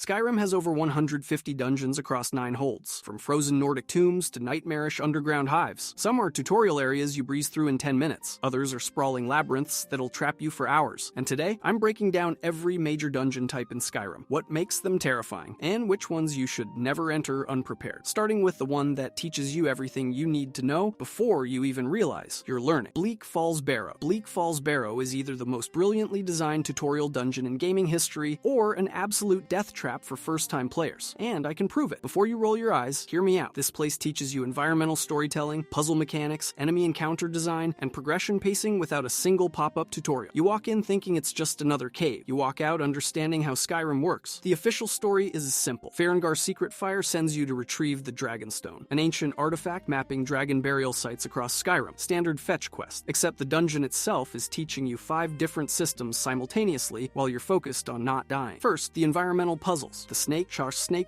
Skyrim has over 150 dungeons across 9 holds, from frozen Nordic tombs to nightmarish underground hives. Some are tutorial areas you breeze through in 10 minutes. Others are sprawling labyrinths that'll trap you for hours. And today, I'm breaking down every major dungeon type in Skyrim, what makes them terrifying, and which ones you should never enter unprepared. Starting with the one that teaches you everything you need to know before you even realize you're learning. Bleak Falls Barrow. Bleak Falls Barrow is either the most brilliantly designed tutorial dungeon in gaming history or an absolute death trap for first-time players. And I can prove it. Before you roll your eyes, hear me out. This place teaches you environmental storytelling, puzzle mechanics, enemy encounter design, and progression pacing without a single pop-up tutorial. You walk in thinking it's just another cave. You walk out understanding how Skyrim works. The official story is simple. Farengar's Secret Fire sends you to retrieve the Dragonstone, an ancient artifact mapping dragon burial sites across Skyrim. Standard fetch quest, except the dungeon itself is teaching you 5 different systems simultaneously while you're focused on not dying. First, the environmental puzzles. The snake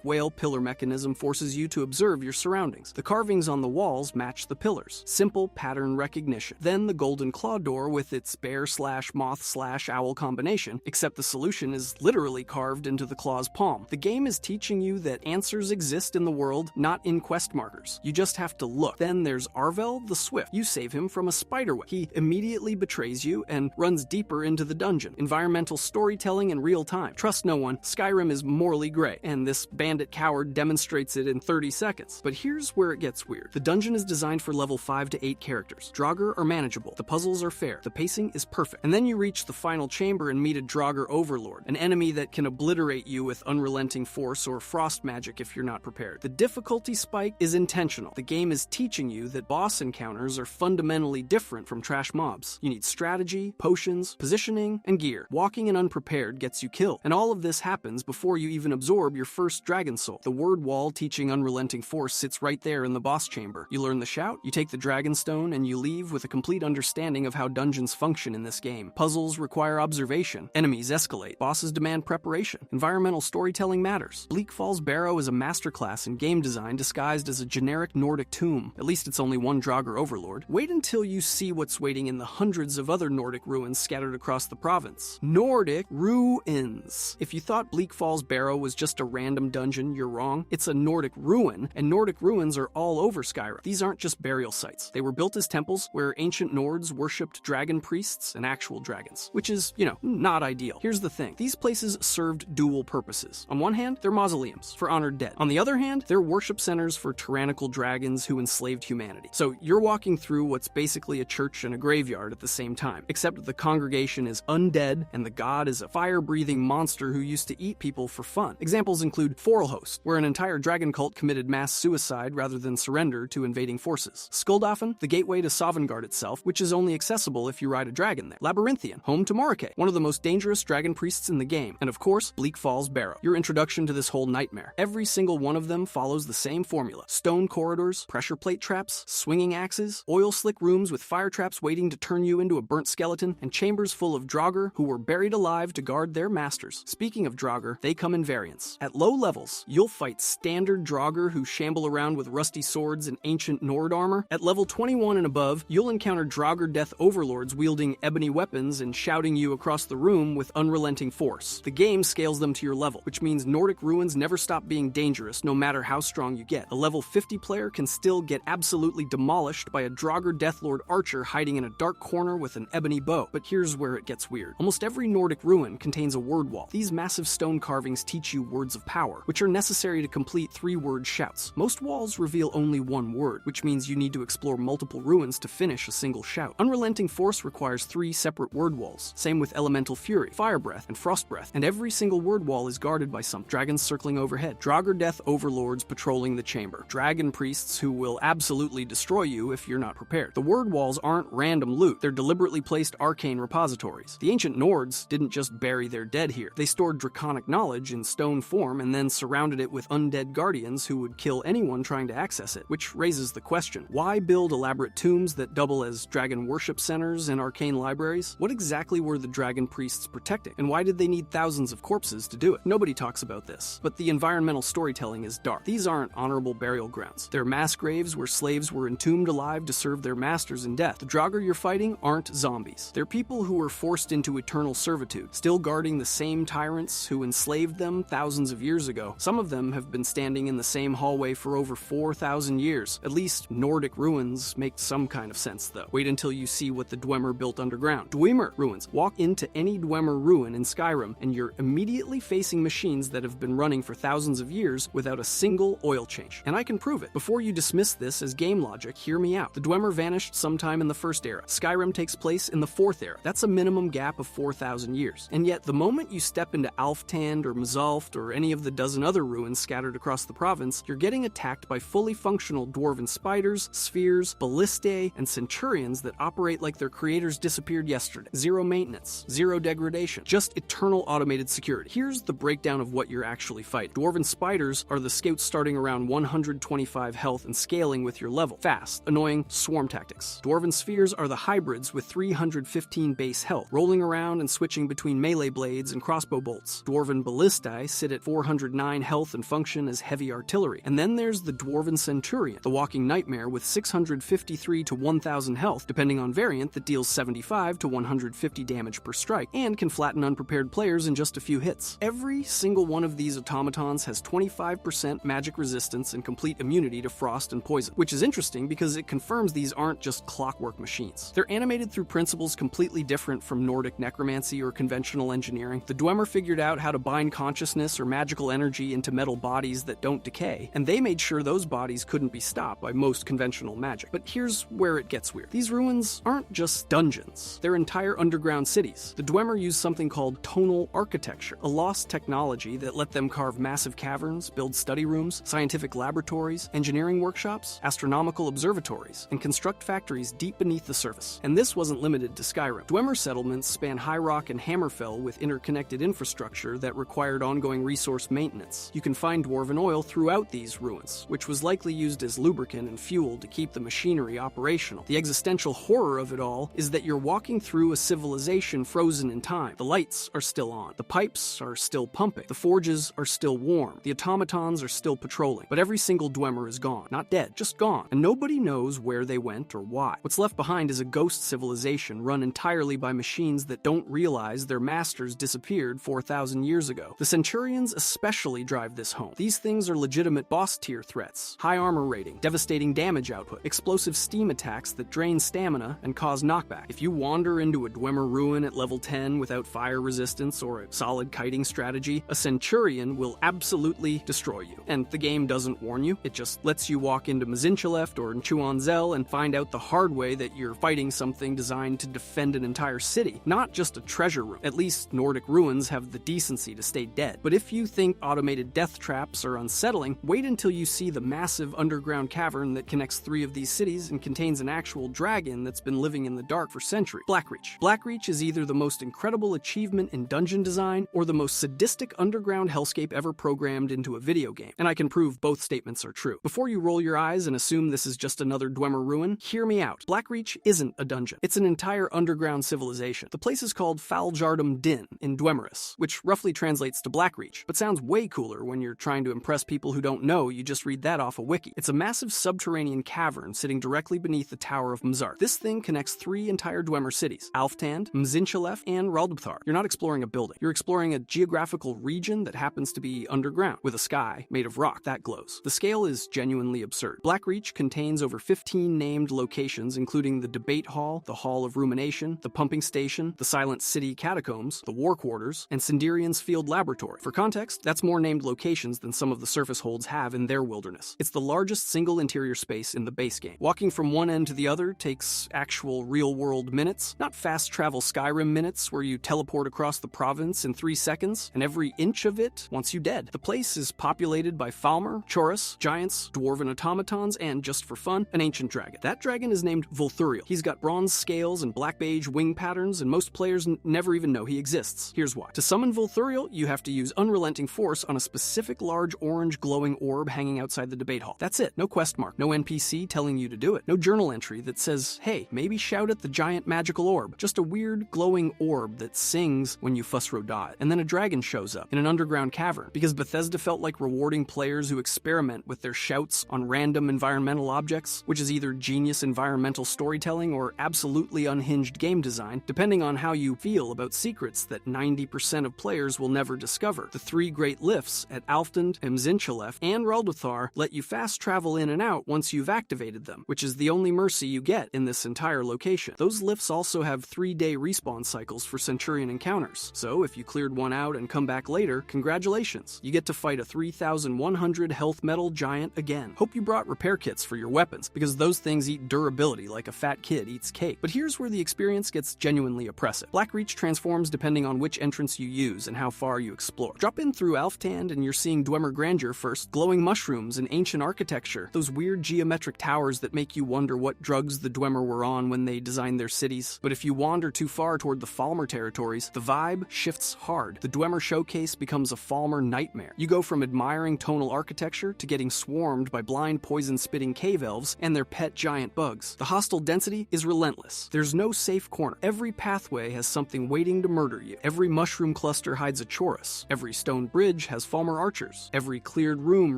whale pillar mechanism forces you to observe your surroundings. The carvings on the walls match the pillars. Simple pattern recognition. Then the golden claw door with its bear/moth/owl combination, except the solution is literally carved into the claw's palm. The game is teaching you that answers exist in the world, not in quest markers. You just have to look. Then there's Arvel the Swift. You save him from a spiderweb. He immediately betrays you and runs deeper into the dungeon. Environmental storytelling in real time. Trust no one, Skyrim is morally gray, and this bandit coward demonstrates it in 30 seconds. But here's where it gets weird. The dungeon is designed for level 5 to 8 characters. Draugr are manageable. The puzzles are fair. The pacing is perfect. And then you reach the final chamber and meet a Draugr overlord, an enemy that can obliterate you with unrelenting force or frost magic if you're not prepared. The difficulty spike is intentional. The game is teaching you that boss encounters are fundamentally different from trash mobs. You need strategy, potions, positioning, and gear. Walking in unprepared gets you killed. And all of this happens before you even absorb your first dragon soul. The word wall teaching unrelenting force sits right there in the boss chamber. You learn the shout, you take the Dragonstone, and you leave with a complete understanding of how dungeons function in this game. Puzzles require observation. Enemies escalate. Bosses demand preparation. Environmental storytelling matters. Bleak Falls Barrow is a masterclass in game design disguised as a generic Nordic tomb. At least it's only one Draugr overlord. Wait until you see what's waiting in the hundreds of other Nordic ruins scattered across the province. Nordic ruins. If you thought Bleak Falls Barrow was just a random dungeon, you're wrong. It's a Nordic ruin, and Nordic ruins are all over Skyrim. These aren't just burial sites. They were built as temples where ancient Nords worshipped dragon priests and actual dragons, which is, not ideal. Here's the thing. These places served dual purposes. On one hand, they're mausoleums for honored dead. On the other hand, they're worship centers for tyrannical dragons who enslaved humanity. So you're walking through what's basically a church and a graveyard at the same time, except the congregation is undead and the god is a fire-breathing monster who used to eat people for fun. Examples include Forelhost, where an entire dragon cult committed mass suicide rather than surrender to invading forces. Skuldafn, the gateway to Sovngarde itself, which is only accessible if you ride a dragon there. Labyrinthian, home to Morike, one of the most dangerous dragon priests in the game. And of course, Bleak Falls Barrow, your introduction to this whole nightmare. Every single one of them follows the same formula. Stone corridors, pressure plate traps, swinging axes, oil slick rooms with fire traps waiting to turn you into a burnt skeleton, and chambers full of Draugr who were buried alive to guard their masters. Speaking of Draugr, they come in variants. At low levels, you'll fight standard Draugr who shamble around with rusty swords and ancient Nord armor. At level 21 and above, you'll encounter Draugr death overlords wielding ebony weapons and shouting you across the room with unrelenting force. The game scales them to your level, which means Nordic ruins never stop being dangerous no matter how strong you get. A level 50 player can still get absolutely demolished by a Draugr Deathlord archer hiding in a dark corner with an ebony bow. But here's where it gets weird. Almost every Nordic ruin contains a word wall. These massive stone carvings teach you words of power, which are necessary to complete 3-word shouts. Most walls reveal only one word, which means you need to explore multiple ruins to finish a single shout. Unrelenting Force requires 3 separate word walls. Same with Elemental Fury, Fire Breath, and Frost Breath. And every single word wall is guarded by some dragons circling overhead. Draugr death overlords patrolling the chamber. Dragon priests who will absolutely destroy you if you're not prepared. The word walls aren't random loot. They're deliberately placed arcane repositories. The ancient Nords didn't just bury their dead here. They stored draconic knowledge in stone form and then surrounded it with undead guardians who would kill anyone trying to access it, which raises the question, why build elaborate tombs that double as dragon worship centers and arcane libraries? What exactly were the dragon priests protecting, and why did they need thousands of corpses to do it? Nobody talks about this, but the environmental storytelling is dark. These aren't honorable burial grounds. They're mass graves where slaves were entombed alive to serve their masters in death. The Draugr you're fighting aren't zombies. They're people who were forced into eternal servitude, still guarding the same tyrants who enslaved them them thousands of years ago. Some of them have been standing in the same hallway for over 4,000 years. At least Nordic ruins make some kind of sense, though. Wait until you see what the Dwemer built underground. Dwemer ruins. Walk into any Dwemer ruin in Skyrim, and you're immediately facing machines that have been running for thousands of years without a single oil change. And I can prove it. Before you dismiss this as game logic, hear me out. The Dwemer vanished sometime in the First Era. Skyrim takes place in the Fourth Era. That's a minimum gap of 4,000 years. And yet, the moment you step into Alftand or Mazalft or any of the dozen other ruins scattered across the province, you're getting attacked by fully functional dwarven spiders, spheres, ballistae, and centurions that operate like their creators disappeared yesterday. Zero maintenance, zero degradation, just eternal automated security. Here's the breakdown of what you're actually fighting. Dwarven spiders are the scouts starting around 125 health and scaling with your level. Fast, annoying swarm tactics. Dwarven spheres are the hybrids with 315 base health, rolling around and switching between melee blades and crossbow bolts. Dwarven ballistae sit at 409 health and function as heavy artillery. And then there's the Dwarven centurion, the walking nightmare with 653 to 1,000 health, depending on variant, that deals 75 to 150 damage per strike, and can flatten unprepared players in just a few hits. Every single one of these automatons has 25% magic resistance and complete immunity to frost and poison, which is interesting because it confirms these aren't just clockwork machines. They're animated through principles completely different from Nordic necromancy or conventional engineering. The Dwemer figured out how to bind consciousness or magical energy into metal bodies that don't decay, and they made sure those bodies couldn't be stopped by most conventional magic. But here's where it gets weird. These ruins aren't just dungeons. They're entire underground cities. The Dwemer used something called tonal architecture, a lost technology that let them carve massive caverns, build study rooms, scientific laboratories, engineering workshops, astronomical observatories, and construct factories deep beneath the surface. And this wasn't limited to Skyrim. Dwemer settlements span High Rock and Hammerfell with interconnected infrastructure that required ongoing resource maintenance. You can find dwarven oil throughout these ruins, which was likely used as lubricant and fuel to keep the machinery operational. The existential horror of it all is that you're walking through a civilization frozen in time. The lights are still on. The pipes are still pumping. The forges are still warm. The automatons are still patrolling. But every single Dwemer is gone. Not dead, just gone. And nobody knows where they went or why. What's left behind is a ghost civilization run entirely by machines that don't realize their masters disappeared 4,000 years ago. The Centurions especially drive this home. These things are legitimate boss-tier threats. High armor rating, devastating damage output, explosive steam attacks that drain stamina and cause knockback. If you wander into a Dwemer ruin at level 10 without fire resistance or a solid kiting strategy, a Centurion will absolutely destroy you. And the game doesn't warn you, it just lets you walk into Mazincheleft or Chuanzel and find out the hard way that you're fighting something designed to defend an entire city, not just a treasure room. At least Nordic ruins have the decency to stay dead. But if you think automated death traps are unsettling, wait until you see the massive underground cavern that connects 3 of these cities and contains an actual dragon that's been living in the dark for centuries. Blackreach. Blackreach is either the most incredible achievement in dungeon design or the most sadistic underground hellscape ever programmed into a video game. And I can prove both statements are true. Before you roll your eyes and assume this is just another Dwemer ruin, hear me out. Blackreach isn't a dungeon. It's an entire underground civilization. The place is called Faljardum Din in Dwemerus, which roughly translates to Blackreach, but sounds way cooler when you're trying to impress people who don't know you just read that off a wiki. It's a massive subterranean cavern sitting directly beneath the Tower of Mzark. This thing connects 3 entire Dwemer cities, Alftand, Mzinchelef, and Raldbthar. You're not exploring a building. You're exploring a geographical region that happens to be underground, with a sky made of rock that glows. The scale is genuinely absurd. Blackreach contains over 15 named locations, including the Debate Hall, the Hall of Rumination, the Pumping Station, the Silent City Catacombs, the War Quarters, and Sindirian's Field Laboratory. For context, that's more named locations than some of the surface holds have in their wilderness. It's the largest single interior space in the base game. Walking from one end to the other takes actual real-world minutes, not fast travel Skyrim minutes where you teleport across the province in 3 seconds, and every inch of it wants you dead. The place is populated by Falmer, Chorus, giants, dwarven automatons, and, just for fun, an ancient dragon. That dragon is named Volthuriel. He's got bronze scales and black beige wing patterns, and most players never even know he exists. Here's why. To summon Volthuriel, you have to use unrelenting force on a specific large orange glowing orb hanging outside the debate hall. That's it. No quest mark, no NPC telling you to do it, no journal entry that says, hey, maybe shout at the giant magical orb. Just a weird glowing orb that sings when you fuss Rodot. And then a dragon shows up in an underground cavern, because Bethesda felt like rewarding players who experiment with their shouts on random environmental objects, which is either genius environmental storytelling or absolutely unhinged game design, depending on how you feel about secrets that 90% of players will never discover. discover. The 3 great lifts at Alfdund, Mzinchalef, and Reldathar let you fast travel in and out once you've activated them, which is the only mercy you get in this entire location. Those lifts also have 3-day respawn cycles for Centurion encounters, so if you cleared one out and come back later, congratulations, you get to fight a 3,100 health metal giant again. Hope you brought repair kits for your weapons, because those things eat durability like a fat kid eats cake. But here's where the experience gets genuinely oppressive. Blackreach transforms depending on which entrance you use and how far you explore. Drop in through Alftand and you're seeing Dwemer grandeur first, glowing mushrooms and ancient architecture, those weird geometric towers that make you wonder what drugs the Dwemer were on when they designed their cities. But if you wander too far toward the Falmer territories, the vibe shifts hard. The Dwemer showcase becomes a Falmer nightmare. You go from admiring tonal architecture to getting swarmed by blind poison-spitting cave elves and their pet giant bugs. The hostile density is relentless. There's no safe corner. Every pathway has something waiting to murder you. Every mushroom cluster hides a chorus. Every stone bridge has Falmer archers. Every cleared room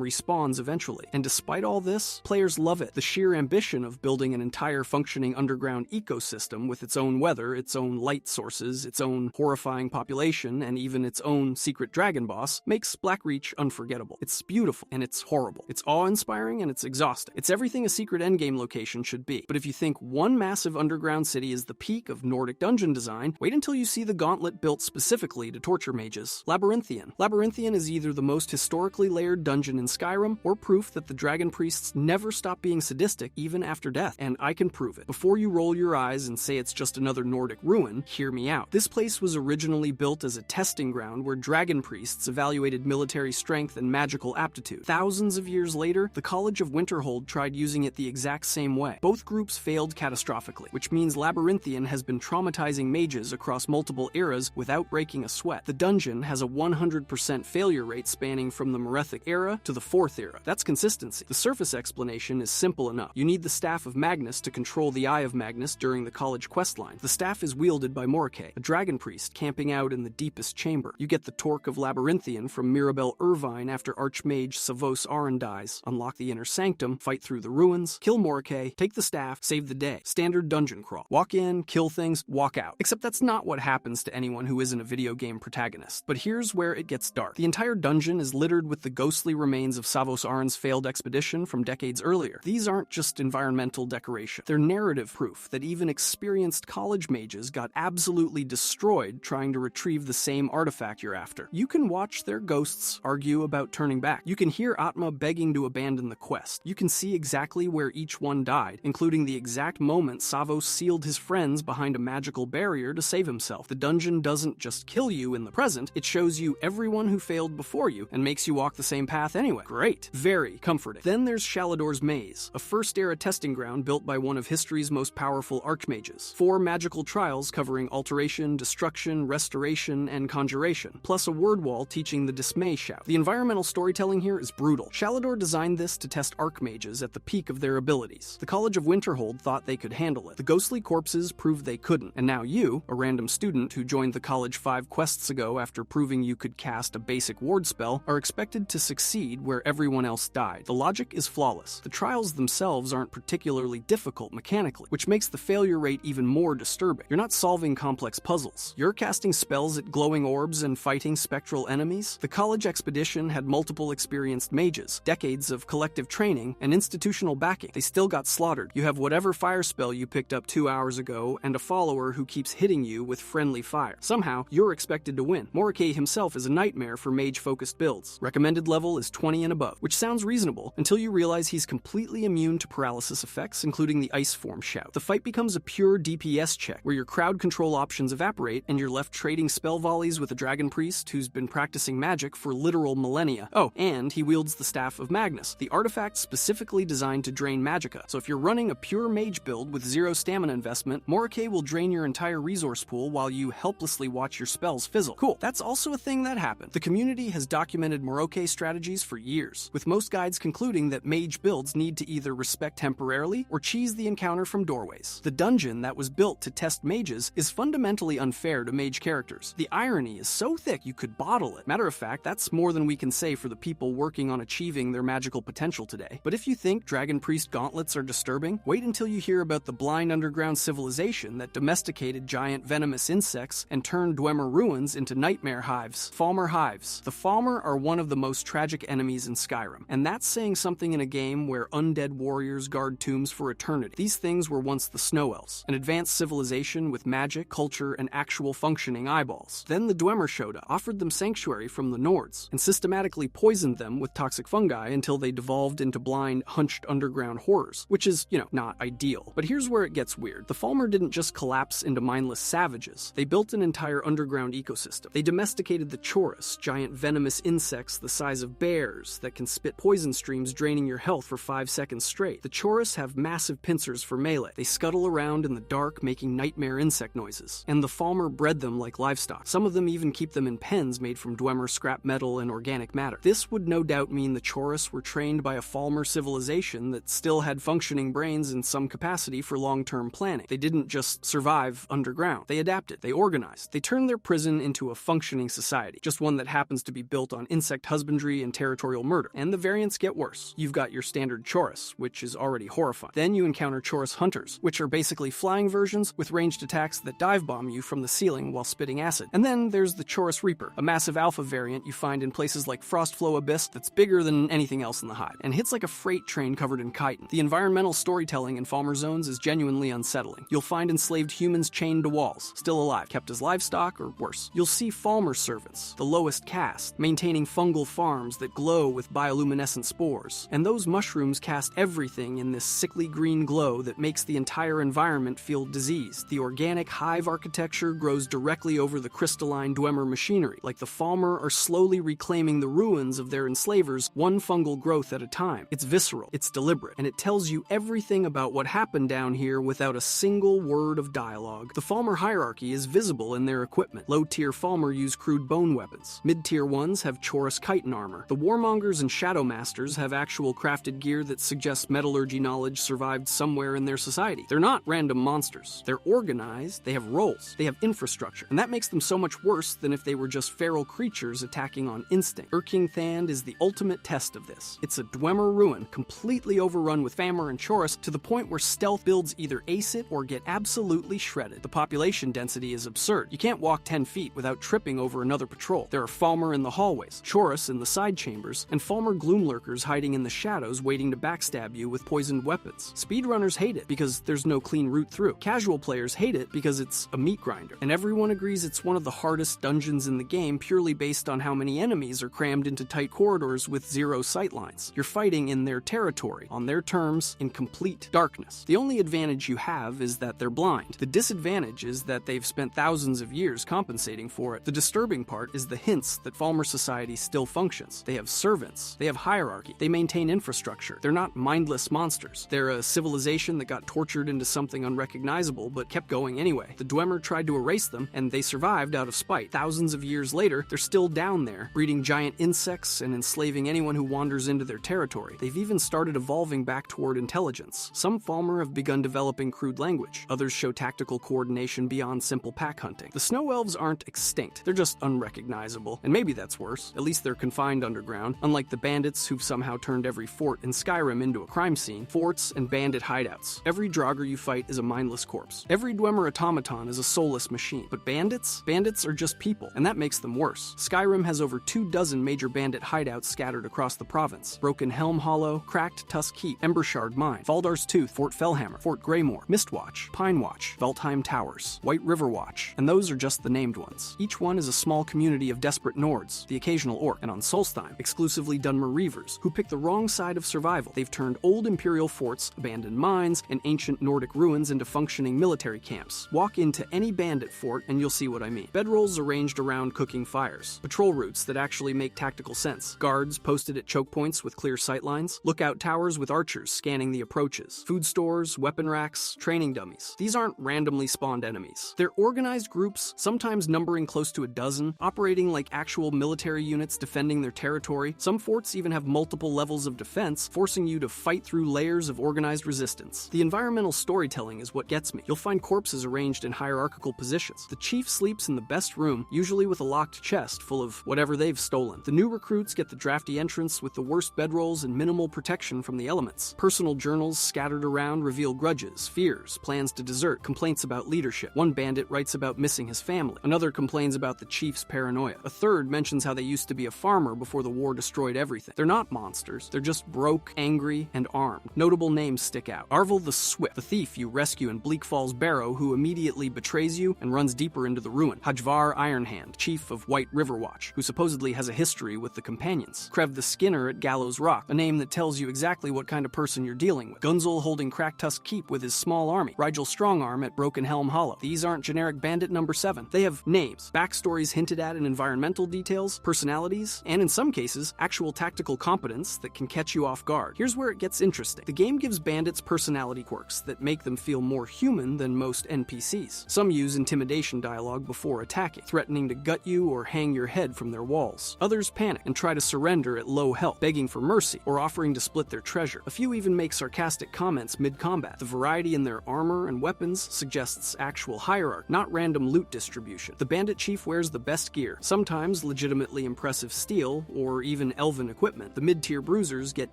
respawns eventually. And despite all this, players love it. The sheer ambition of building an entire functioning underground ecosystem with its own weather, its own light sources, its own horrifying population, and even its own secret dragon boss makes Blackreach unforgettable. It's beautiful and it's horrible. It's awe-inspiring and it's exhausting. It's everything a secret endgame location should be. But if you think one massive underground city is the peak of Nordic dungeon design, wait until you see the gauntlet built specifically to torture mages, Labyrinthian. Labyrinthian is either the most historically layered dungeon in Skyrim or proof that the dragon priests never stop being sadistic even after death, and I can prove it. Before you roll your eyes and say it's just another Nordic ruin, hear me out. This place was originally built as a testing ground where dragon priests evaluated military strength and magical aptitude. Thousands of years later, the College of Winterhold tried using it the exact same way. Both groups failed catastrophically, which means Labyrinthian has been traumatizing mages across multiple eras without breaking a sweat. The dungeon has a 100% failure rate spanning from the Merethic era to the 4th era. That's consistency. The surface explanation is simple enough. You need the Staff of Magnus to control the Eye of Magnus during the college questline. The staff is wielded by Morike, a dragon priest camping out in the deepest chamber. You get the Torque of Labyrinthian from Mirabelle Irvine after Archmage Savos Aran dies. Unlock the Inner Sanctum, fight through the ruins, kill Morike, take the staff, save the day. Standard dungeon crawl. Walk in, kill things, walk out. Except that's not what happens to anyone who isn't a video game protagonist. But here's where it gets dark. The entire dungeon is littered with the ghostly remains of Savos Aran's failed expedition from decades earlier. These aren't just environmental decoration. They're narrative proof that even experienced college mages got absolutely destroyed trying to retrieve the same artifact you're after. You can watch their ghosts argue about turning back. You can hear Atma begging to abandon the quest. You can see exactly where each one died, including the exact moment Savos sealed his friends behind a magical barrier to save himself. The dungeon doesn't just kill you in the present, it shows you everyone who failed before you and makes you walk the same path anyway. Great. Very comforting. Then there's Shalador's Maze, a first-era testing ground built by one of history's most powerful archmages. 4 magical trials covering alteration, destruction, restoration, and conjuration, plus a word wall teaching the Dismay Shout. The environmental storytelling here is brutal. Shalador designed this to test archmages at the peak of their abilities. The College of Winterhold thought they could handle it. The ghostly corpses proved they couldn't, and now you, a random student who joined the college 5 quests ago after proving you could cast a basic ward spell, are expected to succeed where everyone else died. The logic is flawless. The trials themselves aren't particularly difficult mechanically, which makes the failure rate even more disturbing. You're not solving complex puzzles. You're casting spells at glowing orbs and fighting spectral enemies. The college expedition had multiple experienced mages, decades of collective training, and institutional backing. They still got slaughtered. You have whatever fire spell you picked up 2 hours ago and a follower who keeps hitting you with friendly fire. Somehow, you're expected to win. Morike himself is a nightmare for mage-focused builds. Recommended level is 20 and above, which sounds reasonable until you realize he's completely immune to paralysis effects, including the ice form shout. The fight becomes a pure DPS check, where your crowd control options evaporate and you're left trading spell volleys with a dragon priest who's been practicing magic for literal millennia. Oh, and he wields the Staff of Magnus, the artifact specifically designed to drain magicka. So if you're running a pure mage build with 0 stamina investment, Morike will drain your entire resource pool while you helplessly watch your spells fizzle. Cool. That's also a thing that happened. The community has documented Morike strategies for years, with most guides concluding that mage builds need to either respect temporarily or cheese the encounter from doorways. The dungeon that was built to test mages is fundamentally unfair to mage characters. The irony is so thick you could bottle it. Matter of fact, that's more than we can say for the people working on achieving their magical potential today. But if you think Dragon Priest gauntlets are disturbing, wait until you hear about the blind underground civilization that domesticated giant venomous insects and turned Dwemer ruins into nightmare hives hives. Falmer hives. The Falmer are one of the most tragic enemies in Skyrim, and that's saying something in a game where undead warriors guard tombs for eternity. These things were once the Snow Elves, an advanced civilization with magic, culture, and actual functioning eyeballs. Then the Dwemer showed up, offered them sanctuary from the Nords, and systematically poisoned them with toxic fungi until they devolved into blind, hunched underground horrors, which is, not ideal. But here's where it gets weird. The Falmer didn't just collapse into mindless savages. They built an entire underground ecosystem. They domesticated the Chorus, giant venomous insects the size of bears that can spit poison streams draining your health for 5 seconds straight. The Chorus have massive pincers for melee. They scuttle around in the dark, making nightmare insect noises. And the Falmer bred them like livestock. Some of them even keep them in pens made from Dwemer scrap metal and organic matter. This would no doubt mean the Chorus were trained by a Falmer civilization that still had functioning brains in some capacity for long-term planning. They didn't just survive underground. They adapted. They organized. They turned their prison into a functioning society, just one that happens to be built on insect husbandry and territorial murder. And the variants get worse. You've got your standard Chorus, which is already horrifying. Then you encounter Chorus Hunters, which are basically flying versions with ranged attacks that dive bomb you from the ceiling while spitting acid. And then there's the Chorus Reaper, a massive alpha variant you find in places like Frostflow Abyss that's bigger than anything else in the hive, and hits like a freight train covered in chitin. The environmental storytelling in Falmer zones is genuinely unsettling. You'll find enslaved humans chained to walls, still alive, kept as livestock or worse. You'll see Falmer servants, the lowest caste, maintaining fungal farms that glow with bioluminescent spores. And those mushrooms cast everything in this sickly green glow that makes the entire environment feel diseased. The organic hive architecture grows directly over the crystalline Dwemer machinery, like the Falmer are slowly reclaiming the ruins of their enslavers, one fungal growth at a time. It's visceral, it's deliberate, and it tells you everything about what happened down here without a single word of dialogue. The Falmer hierarchy is visible in their equipment. Low-tier Falmer use crude bone weapons. Mid-tier ones have Chorus chitin armor. The Warmongers and Shadow Masters have actual crafted gear that suggests metallurgy knowledge survived somewhere in their society. They're not random monsters. They're organized, they have roles, they have infrastructure, and that makes them so much worse than if they were just feral creatures attacking on instinct. King Thand is the ultimate test of this. It's a Dwemer ruin, completely overrun with Falmer and Chorus to the point where stealth builds either ace it or get absolutely shredded. The population density is absurd. You can't walk 10 feet without tripping over another patrol. There are Falmer in the hallways, Chorus in the side chambers, and Falmer gloomlurkers hiding in the shadows waiting to backstab you with poisoned weapons. Speedrunners hate it because there's no clean route through. Casual players hate it because it's a meat grinder. And everyone agrees it's one of the hardest dungeons in the game purely based on how many enemies are crammed into tight corridors with zero sightlines. You're fighting in their territory, on their terms, in complete darkness. The only advantage you have is that they're blind. The disadvantage is that they've spent thousands of years compensating for it. The disturbing part is the hints that Falmer society still functions. They have servants. They have hierarchy. They maintain infrastructure. They're not mindless monsters. They're a civilization that got tortured into something unrecognizable but kept going anyway. The Dwemer tried to erase them, and they survived out of spite. Thousands of years later, they're still down there, breeding giant insects and enslaving anyone who wanders into their territory. They've even started evolving back toward intelligence. Some Falmer have begun developing crude language. Others show tactical coordination beyond simple pack hunting. The Snow Elves aren't extinct. They're just unrecognizable. And maybe that's worse. At least they're confined underground. Unlike the bandits who've somehow turned every fort in Skyrim into a crime scene, forts and bandit hideouts. Every Draugr you fight is a mindless corpse. Every Dwemer automaton is a soulless machine. But bandits? Bandits are just people, and that makes them worse. Skyrim has over 24 major bandit hideouts scattered across the province. Broken Helm Hollow, Cracked Tusk Keep, Embershard Mine, Faldar's Tooth, Fort Fellhammer, Fort Greymore, Mistwatch, Pine Watch, Veltheim Towers, White River Watch, and those are just the named ones. Each one is a small community of desperate Nords, the occasional orc, and on Solstheim, exclusively Dunmer Reavers, who pick the wrong side of survival. They've turned old imperial forts, abandoned mines, and ancient Nordic ruins into functioning military camps. Walk into any bandit fort and you'll see what I mean. Bedrolls arranged around cooking fires, patrol routes that actually make tactical sense, guards posted at choke points with clear sightlines, lookout towers with archers scanning the approaches, food stores, weapon racks, training dummies. These aren't randomly spawned enemies. They're organized groups, sometimes numbering close to a dozen, operating like actual military units defending their territory. Some forts even have multiple levels of defense, forcing you to fight through layers of organized resistance. The environmental storytelling is what gets me. You'll find corpses arranged in hierarchical positions. The chief sleeps in the best room, usually with a locked chest full of whatever they've stolen. The new recruits get the drafty entrance with the worst bedrolls and minimal protection from the elements. Personal journals scattered around reveal grudges, fears, plans to desert, complaints about leadership. One bandit writes about missing his family. Another complains about the chief thief's paranoia. A third mentions how they used to be a farmer before the war destroyed everything. They're not monsters, they're just broke, angry, and armed. Notable names stick out. Arvel the Swift, the thief you rescue in Bleak Falls Barrow who immediately betrays you and runs deeper into the ruin. Hajvar Ironhand, chief of White River Watch, who supposedly has a history with the Companions. Krev the Skinner at Gallows Rock, a name that tells you exactly what kind of person you're dealing with. Gunzel holding Cracktusk Keep with his small army. Rigel Strongarm at Broken Helm Hollow. These aren't generic bandit number 7. They have names, backstories hinted at in environmental details, personalities, and in some cases, actual tactical competence that can catch you off guard. Here's where it gets interesting. The game gives bandits personality quirks that make them feel more human than most NPCs. Some use intimidation dialogue before attacking, threatening to gut you or hang your head from their walls. Others panic and try to surrender at low health, begging for mercy or offering to split their treasure. A few even make sarcastic comments mid-combat. The variety in their armor and weapons suggests actual hierarchy, not random loot distribution. The bandit chief wears the best gear, sometimes legitimately impressive steel or even elven equipment. The mid-tier bruisers get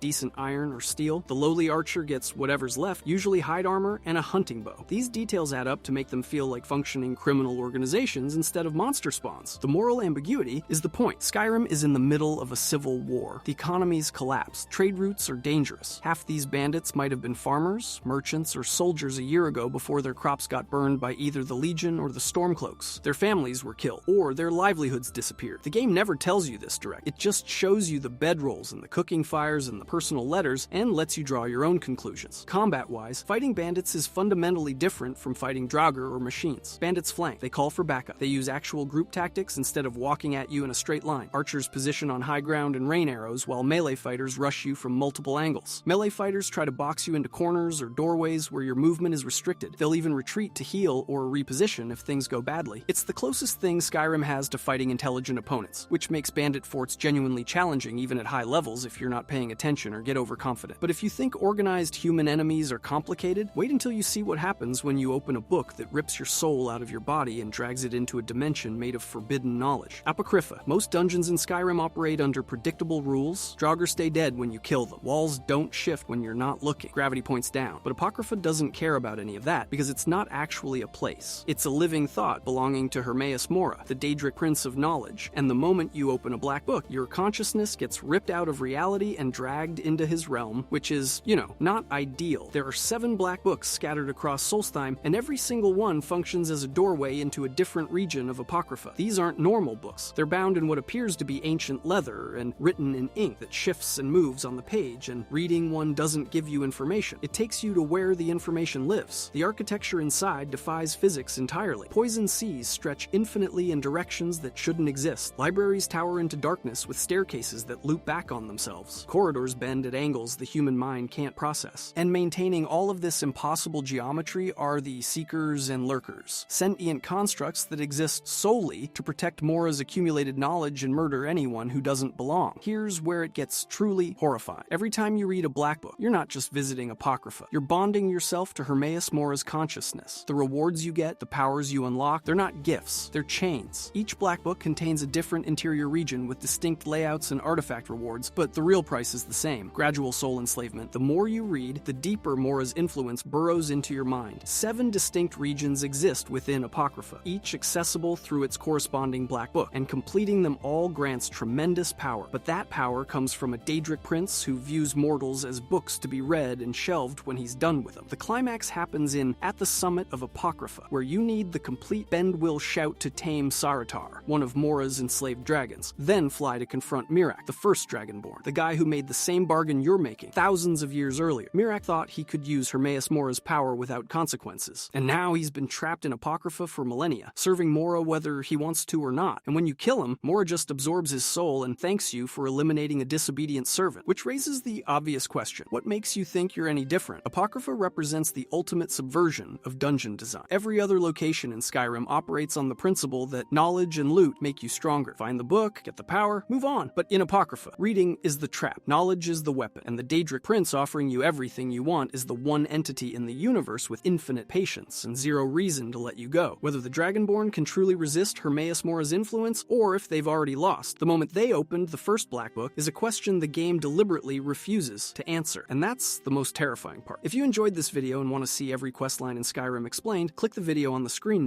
decent iron or steel. The lowly archer gets whatever's left, usually hide armor and a hunting bow. These details add up to make them feel like functioning criminal organizations instead of monster spawns. The moral ambiguity is the point. Skyrim is in the middle of a civil war. The economy's collapsed. Trade routes are dangerous. Half these bandits might have been farmers, merchants, or soldiers a year ago before their crops got burned by either the Legion or the Stormcloaks. Their families were killed, or their livelihoods disappeared. The game never tells you this direct. It just shows you the bedrolls and the cooking fires and the personal letters and lets you draw your own conclusions. Combat-wise, fighting bandits is fundamentally different from fighting Draugr or machines. Bandits flank. They call for backup. They use actual group tactics instead of walking at you in a straight line. Archers position on high ground and rain arrows, while melee fighters rush you from multiple angles. Melee fighters try to box you into corners or doorways where your movement is restricted. They'll even retreat to heal or reposition if things go badly. It's the closest thing Skyrim has to fighting intelligent opponents, which makes bandit forts genuinely challenging even at high levels if you're not paying attention or get overconfident. But if you think organized human enemies are complicated, wait until you see what happens when you open a book that rips your soul out of your body and drags it into a dimension made of forbidden knowledge. Apocrypha. Most dungeons in Skyrim operate under predictable rules. Draugr stay dead when you kill them. Walls don't shift when you're not looking. Gravity points down. But Apocrypha doesn't care about any of that because it's not actually a place. It's a living thought belonging to Hermaeus Mora, the Daedric Prince of Knowledge, and the moment you open a black book, your consciousness gets ripped out of reality and dragged into his realm, which is, not ideal. There are 7 black books scattered across Solstheim, and every single one functions as a doorway into a different region of Apocrypha. These aren't normal books. They're bound in what appears to be ancient leather and written in ink that shifts and moves on the page, and reading one doesn't give you information. It takes you to where the information lives. The architecture inside defies physics entirely. Poison seas stretch infinitely in directions that shouldn't exist. Libraries tower into darkness with staircases that loop back on themselves. Corridors bend at angles the human mind can't process. And maintaining all of this impossible geometry are the Seekers and Lurkers, sentient constructs that exist solely to protect Mora's accumulated knowledge and murder anyone who doesn't belong. Here's where it gets truly horrifying. Every time you read a black book, you're not just visiting Apocrypha. You're bonding yourself to Hermaeus Mora's consciousness. The rewards you get, the powers you unlock, they're not gifts, they're chains. Each black book contains a different interior region with distinct layouts and artifact rewards, but the real price is the same: gradual soul enslavement. The more you read, the deeper Mora's influence burrows into your mind. 7 distinct regions exist within Apocrypha, each accessible through its corresponding black book, and completing them all grants tremendous power. But that power comes from a Daedric prince who views mortals as books to be read and shelved when he's done with them. The climax happens At the Summit of Apocrypha, where you need the complete Bend Will Shout to tame Saratar, one of Mora's enslaved dragons, then fly to confront Miraak, the first Dragonborn, the guy who made the same bargain you're making thousands of years earlier. Miraak thought he could use Hermaeus Mora's power without consequences, and now he's been trapped in Apocrypha for millennia, serving Mora whether he wants to or not. And when you kill him, Mora just absorbs his soul and thanks you for eliminating a disobedient servant, which raises the obvious question: what makes you think you're any different? Apocrypha represents the ultimate subversion of dungeon design. Every other location in Skyrim operates on the principle that knowledge and loot make you stronger. Find the book, get the power, move on. But in Apocrypha, reading is the trap, knowledge is the weapon, and the Daedric Prince offering you everything you want is the one entity in the universe with infinite patience and zero reason to let you go. Whether the Dragonborn can truly resist Hermaeus Mora's influence, or if they've already lost, the moment they opened the first black book is a question the game deliberately refuses to answer. And that's the most terrifying part. If you enjoyed this video and want to see every questline in Skyrim Explained, click the video on the screen now.